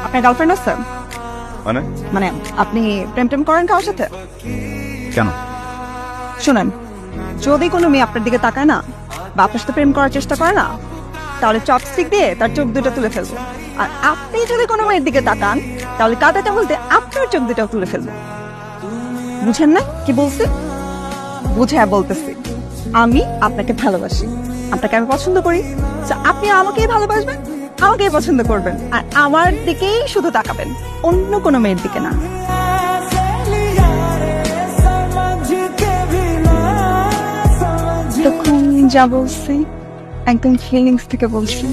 আপনার গার্লফ্রেন্ড আছে? মানে মানে আপনি প্রেম টেম করেন কারোর সাথে? কেন? শুনেন, যদি কোনো মেয়ে আপনার দিকে তাকায় না বা আপনার সাথে প্রেম করার চেষ্টা করে না, তাহলে চপস্টিক দিয়ে তার চোখ দুটো তুলে ফেলবো। আর আপনি যদি কোনো মেয়ের দিকে তাকান, তাহলে কাঁটা চামচ দিয়ে আপনার চোখ দুটো তুলে ফেলবো। বুঝেন না কি বলছি? বুঝে বলতেছি, আমি আপনাকে ভালোবাসি, আপনাকে আমি পছন্দ করি। So, আপনি আমাকেই ভালোবাসবেন, আমাকেই পছন্দ করবেন, আর আমার দিকেই শুধু তাকাবেন, অন্য কোনো মেয়ের দিকে না। তখন যা বলছি একদম ফিলিংস থেকে বলছি।